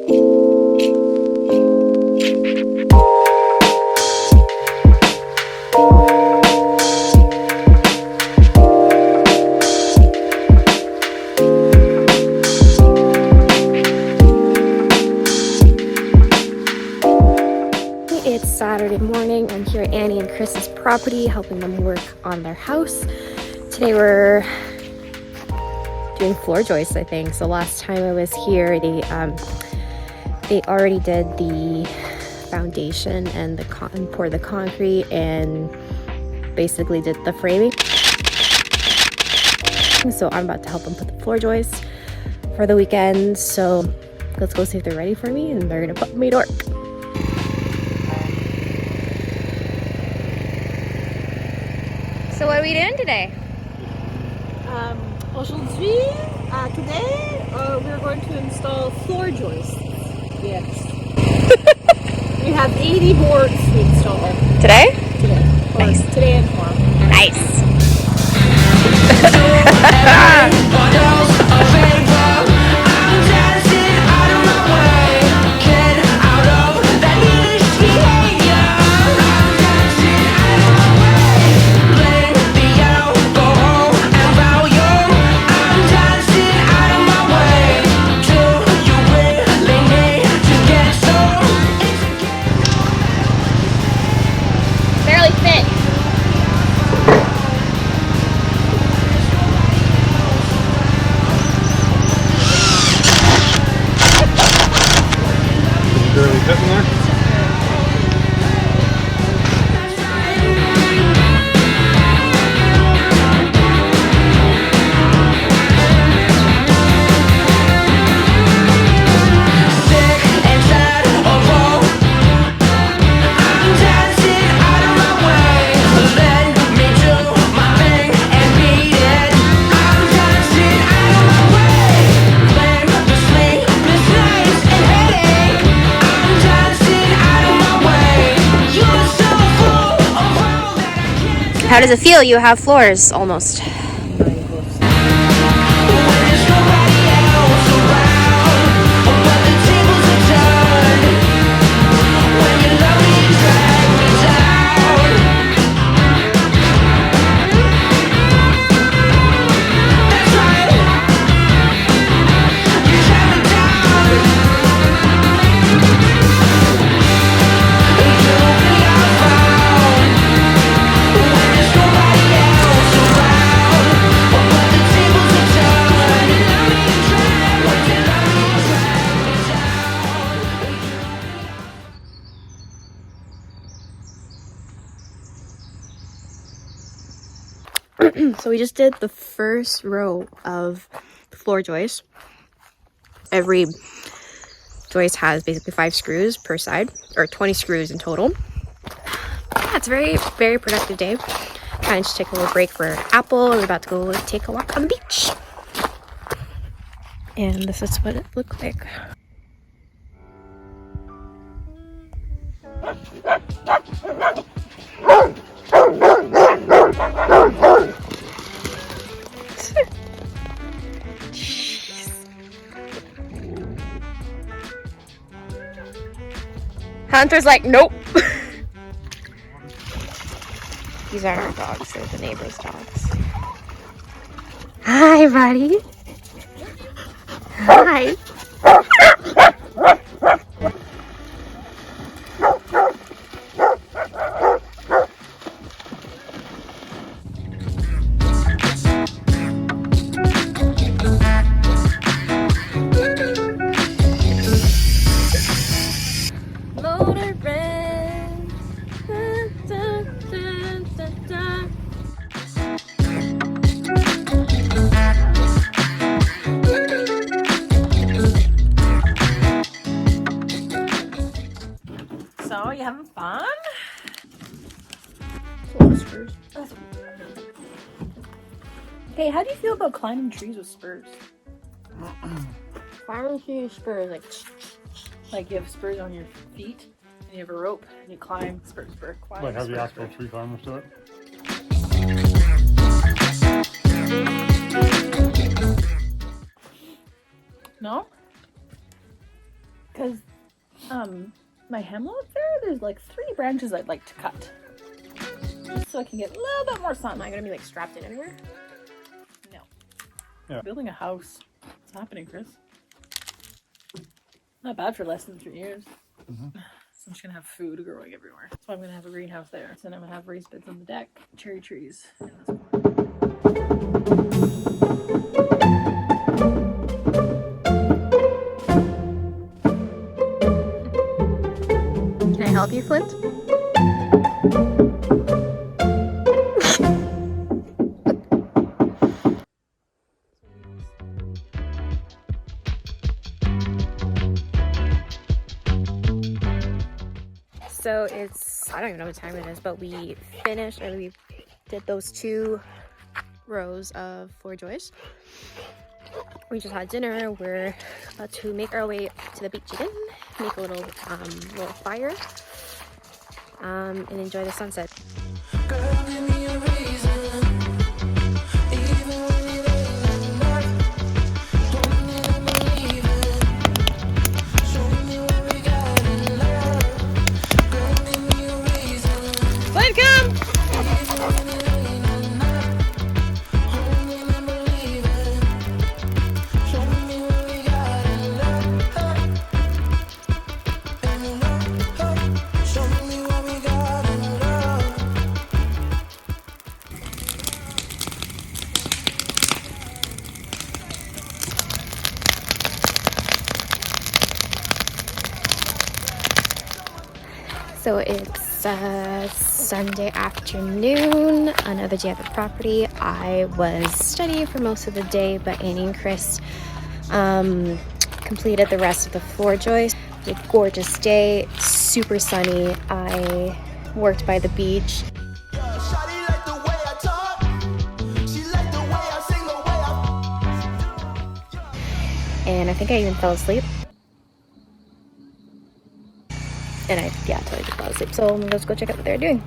It's Saturday morning. I'm here at Annie and Chris's property helping them work on their house. Today we're doing floor joists, I think. So last time I was here, they already did the foundation and poured the concrete and basically did the framing. So I'm about to help them put the floor joists for the weekend. So let's go see if they're ready for me and they're gonna put me to work. So what are we doing today? Aujourd'hui, today, we're going to install floor joists. Yes. We have 80 boards to install. Today? Today. Nice. Today and tomorrow. Nice. Barely fit. Barely fitting there. How does it feel? You have floors almost. So we just did the first row of the floor joist. Every joist has basically 5 screws per side, or 20 screws in total. Yeah, it's a very, very productive day. Kind of just take a little break for apple. We're about to go take a walk on the beach. And this is what it looked like. Hunter's like, nope. These aren't our dogs, they're the neighbor's dogs. Hi, buddy. Hi. Motor red. Dun, dun, dun, dun. So, you having fun? Hey, how do you feel about climbing trees with spurs? Climbing trees, spurs, Like you have spurs on your feet, and you have a rope, and you climb, spur, climb. Like have spur, the actual spur. tree climbers to it. No? because my hemlock there's like 3 branches I'd like to cut. So I can get a little bit more sun. Am I gonna be like strapped in anywhere? No. Yeah. Building a house. What's happening, Chris? Not bad for less than 3 years. So I'm just gonna have food growing everywhere. So I'm gonna have a greenhouse there. So then I'm gonna have raised beds on the deck, cherry trees in this corner. Can I help you, Flint? So it's, I don't even know what time it is, but we finished, or we did those 2 rows of floor joists. We just had dinner. We're about to make our way to the beach again, make a little fire, and enjoy the sunset. Girl, give me a reason, even when it ain't enough. Don't need to believe it. Show me what we got in love. Girl, give me a reason, Flint, come! even when it ain't enough. Only to believe it. Show me what we got in love. Show me what we got in love. So it's Sunday afternoon, another day at the property. I was studying for most of the day, but Annie and Chris completed the rest of the floor joist. It was a gorgeous day, super sunny. I worked by the beach. Shawty like the way I talk. She like the way I sing, the way I. And I think I even fell asleep. And I totally just fell asleep. So let's go check out what they're doing.